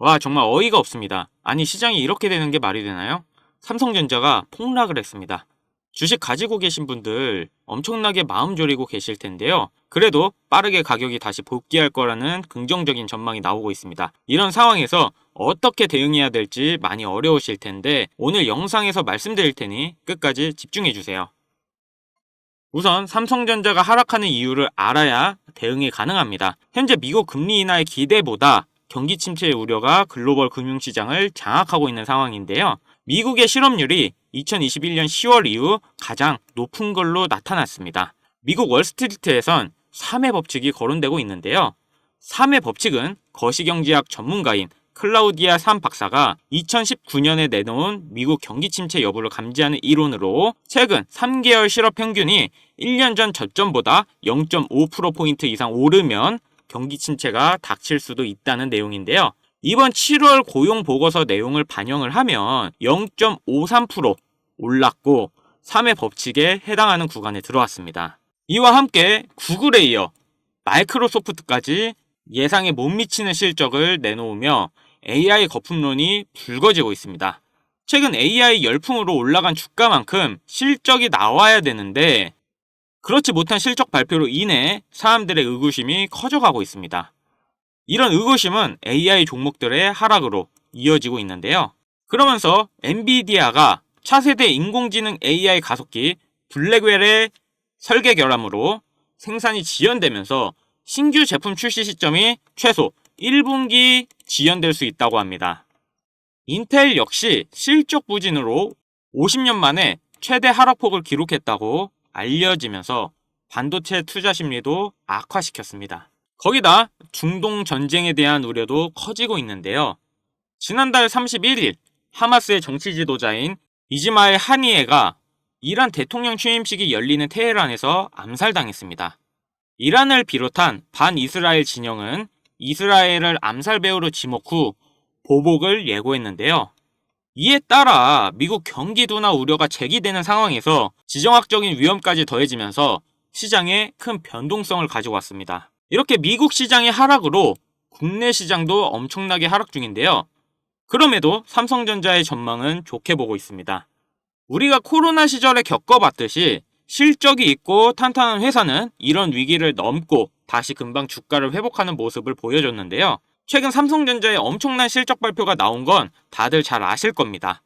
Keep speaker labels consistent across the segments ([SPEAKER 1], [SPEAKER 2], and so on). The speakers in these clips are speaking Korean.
[SPEAKER 1] 와, 정말 어이가 없습니다. 아니, 시장이 이렇게 되는 게 말이 되나요? 삼성전자가 폭락을 했습니다. 주식 가지고 계신 분들 엄청나게 마음 졸이고 계실 텐데요. 그래도 빠르게 가격이 다시 복귀할 거라는 긍정적인 전망이 나오고 있습니다. 이런 상황에서 어떻게 대응해야 될지 많이 어려우실 텐데 오늘 영상에서 말씀드릴 테니 끝까지 집중해 주세요. 우선 삼성전자가 하락하는 이유를 알아야 대응이 가능합니다. 현재 미국 금리 인하의 기대보다 경기 침체의 우려가 글로벌 금융시장을 장악하고 있는 상황인데요. 미국의 실업률이 2021년 10월 이후 가장 높은 걸로 나타났습니다. 미국 월스트리트에선 3회 법칙이 거론되고 있는데요. 3회 법칙은 거시경제학 전문가인 클라우디아 산 박사가 2019년에 내놓은 미국 경기 침체 여부를 감지하는 이론으로 최근 3개월 실업 평균이 1년 전 저점보다 0.5%포인트 이상 오르면 경기 침체가 닥칠 수도 있다는 내용인데요. 이번 7월 고용 보고서 내용을 반영을 하면 0.53% 올랐고 3회 법칙에 해당하는 구간에 들어왔습니다. 이와 함께 구글에 이어 마이크로소프트까지 예상에 못 미치는 실적을 내놓으며 AI 거품론이 불거지고 있습니다. 최근 AI 열풍으로 올라간 주가만큼 실적이 나와야 되는데 그렇지 못한 실적 발표로 인해 사람들의 의구심이 커져가고 있습니다. 이런 의구심은 AI 종목들의 하락으로 이어지고 있는데요. 그러면서 엔비디아가 차세대 인공지능 AI 가속기 블랙웰의 설계 결함으로 생산이 지연되면서 신규 제품 출시 시점이 최소 1분기 지연될 수 있다고 합니다. 인텔 역시 실적 부진으로 50년 만에 최대 하락폭을 기록했다고 알려지면서 반도체 투자 심리도 악화시켰습니다. 거기다 중동 전쟁에 대한 우려도 커지고 있는데요. 지난달 31일 하마스의 정치 지도자인 이즈마엘 하니에가 이란 대통령 취임식이 열리는 테헤란에서 암살당했습니다. 이란을 비롯한 반이스라엘 진영은 이스라엘을 암살 배후로 지목 후 보복을 예고했는데요. 이에 따라 미국 경기 둔화 우려가 제기되는 상황에서 지정학적인 위험까지 더해지면서 시장에 큰 변동성을 가지고 왔습니다. 이렇게 미국 시장의 하락으로 국내 시장도 엄청나게 하락 중인데요. 그럼에도 삼성전자의 전망은 좋게 보고 있습니다. 우리가 코로나 시절에 겪어봤듯이 실적이 있고 탄탄한 회사는 이런 위기를 넘고 다시 금방 주가를 회복하는 모습을 보여줬는데요. 최근 삼성전자의 엄청난 실적 발표가 나온 건 다들 잘 아실 겁니다.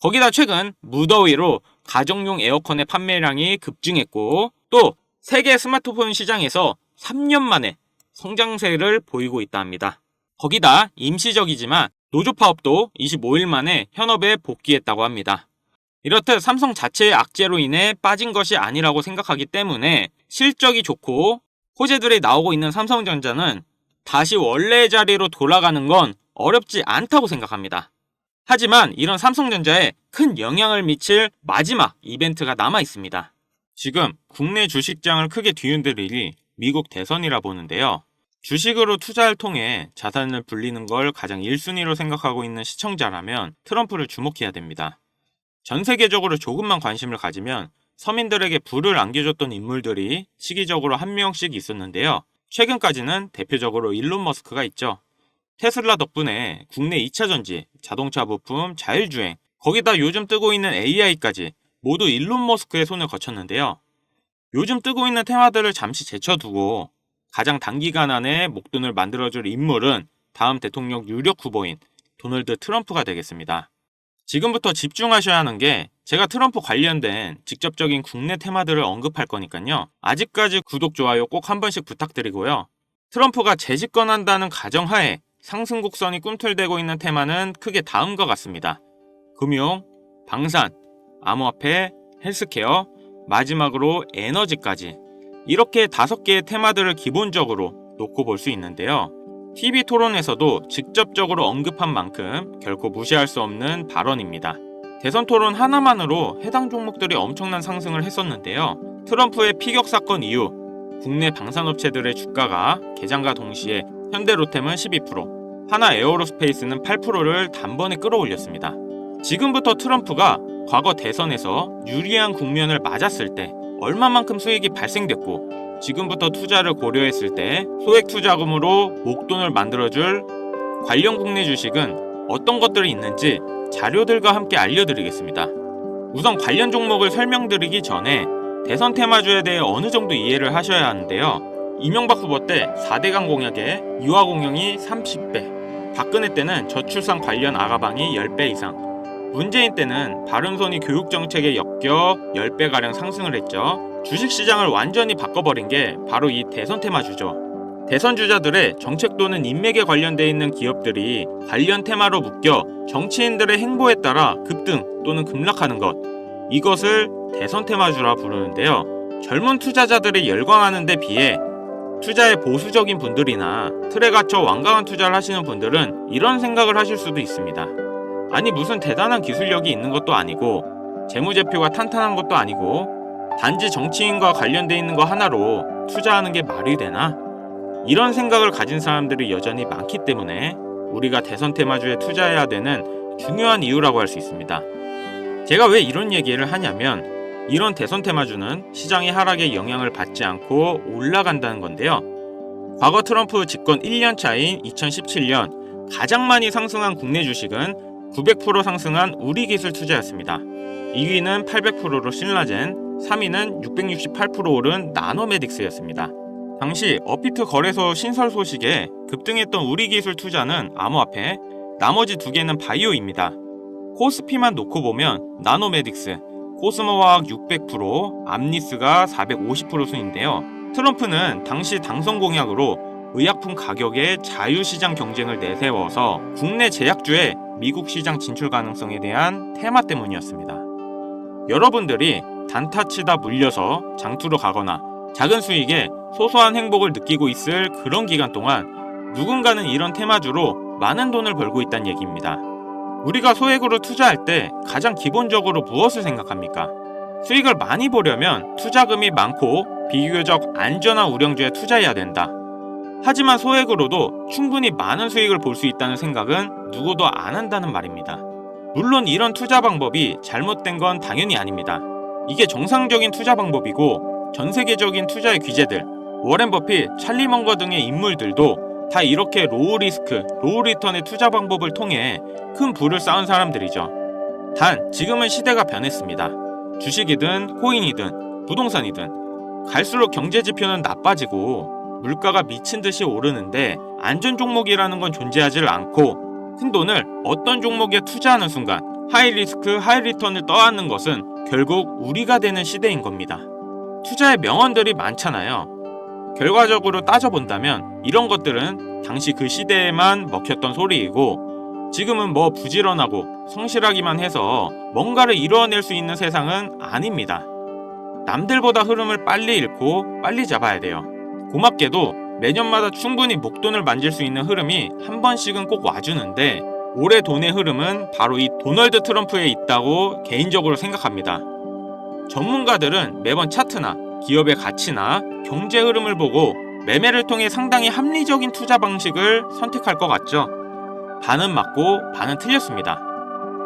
[SPEAKER 1] 거기다 최근 무더위로 가정용 에어컨의 판매량이 급증했고 또 세계 스마트폰 시장에서 3년 만에 성장세를 보이고 있다 합니다. 거기다 임시적이지만 노조 파업도 25일 만에 현업에 복귀했다고 합니다. 이렇듯 삼성 자체의 악재로 인해 빠진 것이 아니라고 생각하기 때문에 실적이 좋고 호재들이 나오고 있는 삼성전자는 다시 원래의 자리로 돌아가는 건 어렵지 않다고 생각합니다. 하지만 이런 삼성전자에 큰 영향을 미칠 마지막 이벤트가 남아 있습니다. 지금 국내 주식장을 크게 뒤흔들 일이 미국 대선이라 보는데요. 주식으로 투자를 통해 자산을 불리는 걸 가장 1순위로 생각하고 있는 시청자라면 트럼프를 주목해야 됩니다. 전 세계적으로 조금만 관심을 가지면 서민들에게 부를 안겨줬던 인물들이 시기적으로 한 명씩 있었는데요. 최근까지는 대표적으로 일론 머스크가 있죠. 테슬라 덕분에 국내 2차전지, 자동차 부품, 자율주행, 거기다 요즘 뜨고 있는 AI까지 모두 일론 머스크의 손을 거쳤는데요. 요즘 뜨고 있는 테마들을 잠시 제쳐두고 가장 단기간 안에 목돈을 만들어줄 인물은 다음 대통령 유력 후보인 도널드 트럼프가 되겠습니다. 지금부터 집중하셔야 하는 게 제가 트럼프 관련된 직접적인 국내 테마들을 언급할 거니까요. 아직까지 구독, 좋아요 꼭 한 번씩 부탁드리고요. 트럼프가 재집권한다는 가정하에 상승 곡선이 꿈틀대고 있는 테마는 크게 다음과 같습니다. 금융, 방산, 암호화폐, 헬스케어, 마지막으로 에너지까지 이렇게 5개의 테마들을 기본적으로 놓고 볼 수 있는데요. TV 토론에서도 직접적으로 언급한 만큼 결코 무시할 수 없는 발언입니다. 대선 토론 하나만으로 해당 종목들이 엄청난 상승을 했었는데요. 트럼프의 피격 사건 이후 국내 방산업체들의 주가가 개장과 동시에 현대로템은 12%, 하나 에어로스페이스는 8%를 단번에 끌어올렸습니다. 지금부터 트럼프가 과거 대선에서 유리한 국면을 맞았을 때 얼마만큼 수익이 발생됐고 지금부터 투자를 고려했을 때 소액 투자금으로 목돈을 만들어줄 관련 국내 주식은 어떤 것들이 있는지 자료들과 함께 알려드리겠습니다. 우선 관련 종목을 설명드리기 전에 대선 테마주에 대해 어느 정도 이해를 하셔야 하는데요. 이명박 후보 때 4대강 공약에 유아 공영이 30배, 박근혜 때는 저출산 관련 아가방이 10배 이상, 문재인 때는 바른손이 교육정책에 엮여 10배가량 상승을 했죠. 주식시장을 완전히 바꿔버린 게 바로 이 대선 테마주죠. 대선 주자들의 정책 또는 인맥에 관련돼 있는 기업들이 관련 테마로 묶여 정치인들의 행보에 따라 급등 또는 급락하는 것, 이것을 대선 테마주라 부르는데요. 젊은 투자자들이 열광하는 데 비해 투자에 보수적인 분들이나 틀에 갇혀 완강한 투자를 하시는 분들은 이런 생각을 하실 수도 있습니다. 아니, 무슨 대단한 기술력이 있는 것도 아니고 재무제표가 탄탄한 것도 아니고 단지 정치인과 관련돼 있는 거 하나로 투자하는 게 말이 되나? 이런 생각을 가진 사람들이 여전히 많기 때문에 우리가 대선 테마주에 투자해야 되는 중요한 이유라고 할 수 있습니다. 제가 왜 이런 얘기를 하냐면, 이런 대선 테마주는 시장의 하락에 영향을 받지 않고 올라간다는 건데요. 과거 트럼프 집권 1년 차인 2017년 가장 많이 상승한 국내 주식은 900% 상승한 우리기술 투자였습니다. 2위는 800%로 신라젠, 3위는 668% 오른 나노메딕스였습니다. 당시 업비트 거래소 신설 소식에 급등했던 우리기술 투자는 암호화폐, 나머지 두 개는 바이오입니다. 코스피만 놓고 보면 나노메딕스, 코스모화학 600%, 암리스가 450% 순인데요. 트럼프는 당시 당선 공약으로 의약품 가격의 자유시장 경쟁을 내세워서 국내 제약주의 미국 시장 진출 가능성에 대한 테마 때문이었습니다. 여러분들이 단타치다 물려서 장투로 가거나 작은 수익에 소소한 행복을 느끼고 있을 그런 기간 동안 누군가는 이런 테마주로 많은 돈을 벌고 있다는 얘기입니다. 우리가 소액으로 투자할 때 가장 기본적으로 무엇을 생각합니까? 수익을 많이 보려면 투자금이 많고 비교적 안전한 우량주에 투자해야 된다. 하지만 소액으로도 충분히 많은 수익을 볼 수 있다는 생각은 누구도 안 한다는 말입니다. 물론 이런 투자 방법이 잘못된 건 당연히 아닙니다. 이게 정상적인 투자 방법이고 전 세계적인 투자의 귀재들, 워렌 버핏, 찰리 먼거 등의 인물들도 다 이렇게 로우 리스크, 로우 리턴의 투자 방법을 통해 큰 부를 쌓은 사람들이죠. 단 지금은 시대가 변했습니다. 주식이든 코인이든 부동산이든 갈수록 경제 지표는 나빠지고 물가가 미친 듯이 오르는데 안전 종목이라는 건 존재하지 않고 큰돈을 어떤 종목에 투자하는 순간 하이 리스크 하이 리턴을 떠안는 것은 결국 우리가 되는 시대인 겁니다. 투자의 명언들이 많잖아요. 결과적으로 따져본다면 이런 것들은 당시 그 시대에만 먹혔던 소리이고 지금은 뭐 부지런하고 성실하기만 해서 뭔가를 이루어낼 수 있는 세상은 아닙니다. 남들보다 흐름을 빨리 읽고 빨리 잡아야 돼요. 고맙게도 매년마다 충분히 목돈을 만질 수 있는 흐름이 한 번씩은 꼭 와주는데 올해 돈의 흐름은 바로 이 도널드 트럼프에 있다고 개인적으로 생각합니다. 전문가들은 매번 차트나 기업의 가치나 경제 흐름을 보고 매매를 통해 상당히 합리적인 투자 방식을 선택할 것 같죠? 반은 맞고 반은 틀렸습니다.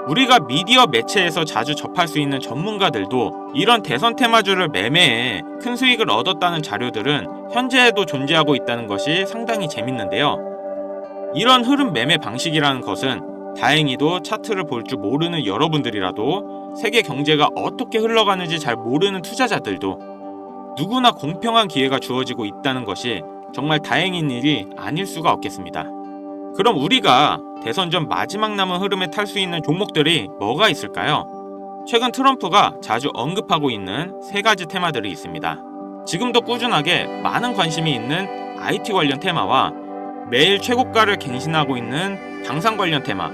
[SPEAKER 1] 우리가 미디어 매체에서 자주 접할 수 있는 전문가들도 이런 대선 테마주를 매매해 큰 수익을 얻었다는 자료들은 현재에도 존재하고 있다는 것이 상당히 재밌는데요. 이런 흐름 매매 방식이라는 것은 다행히도 차트를 볼 줄 모르는 여러분들이라도 세계 경제가 어떻게 흘러가는지 잘 모르는 투자자들도 누구나 공평한 기회가 주어지고 있다는 것이 정말 다행인 일이 아닐 수가 없겠습니다. 그럼 우리가 대선 전 마지막 남은 흐름에 탈 수 있는 종목들이 뭐가 있을까요? 최근 트럼프가 자주 언급하고 있는 세 가지 테마들이 있습니다. 지금도 꾸준하게 많은 관심이 있는 IT 관련 테마와 매일 최고가를 갱신하고 있는 방산 관련 테마,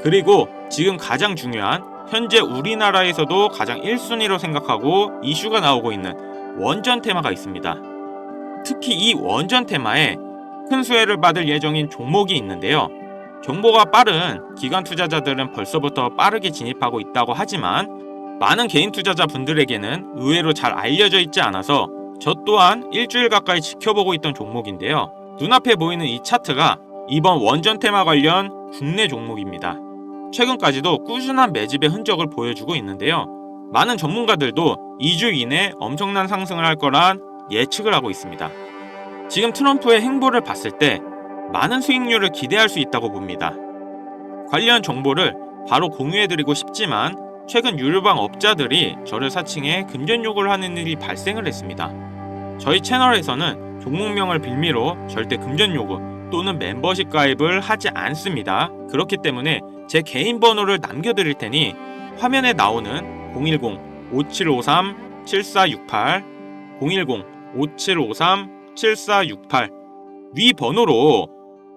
[SPEAKER 1] 그리고 지금 가장 중요한 현재 우리나라에서도 가장 1순위로 생각하고 이슈가 나오고 있는 원전 테마가 있습니다. 특히 이 원전 테마에 큰 수혜를 받을 예정인 종목이 있는데요. 정보가 빠른 기관 투자자들은 벌써부터 빠르게 진입하고 있다고 하지만 많은 개인 투자자 분들에게는 의외로 잘 알려져 있지 않아서 저 또한 일주일 가까이 지켜보고 있던 종목인데요. 눈앞에 보이는 이 차트가 이번 원전 테마 관련 국내 종목입니다. 최근까지도 꾸준한 매집의 흔적을 보여주고 있는데요. 많은 전문가들도 2주 이내 엄청난 상승을 할 거란 예측을 하고 있습니다. 지금 트럼프의 행보를 봤을 때 많은 수익률을 기대할 수 있다고 봅니다. 관련 정보를 바로 공유해드리고 싶지만 최근 유료방 업자들이 저를 사칭해 금전 요구를 하는 일이 발생을 했습니다. 저희 채널에서는 종목명을 빌미로 절대 금전 요구 또는 멤버십 가입을 하지 않습니다. 그렇기 때문에 제 개인 번호를 남겨드릴 테니 화면에 나오는 010-5753-7468 010-5753-7468 위 번호로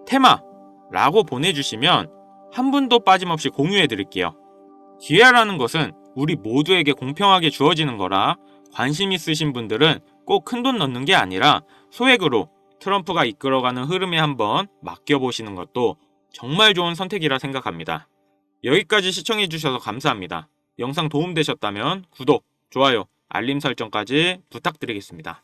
[SPEAKER 1] 테마라고 보내주시면 한 분도 빠짐없이 공유해드릴게요. 기회라는 것은 우리 모두에게 공평하게 주어지는 거라 관심 있으신 분들은 꼭 큰돈 넣는 게 아니라 소액으로 트럼프가 이끌어가는 흐름에 한번 맡겨보시는 것도 정말 좋은 선택이라 생각합니다. 여기까지 시청해주셔서 감사합니다. 영상 도움되셨다면 구독, 좋아요, 알림 설정까지 부탁드리겠습니다.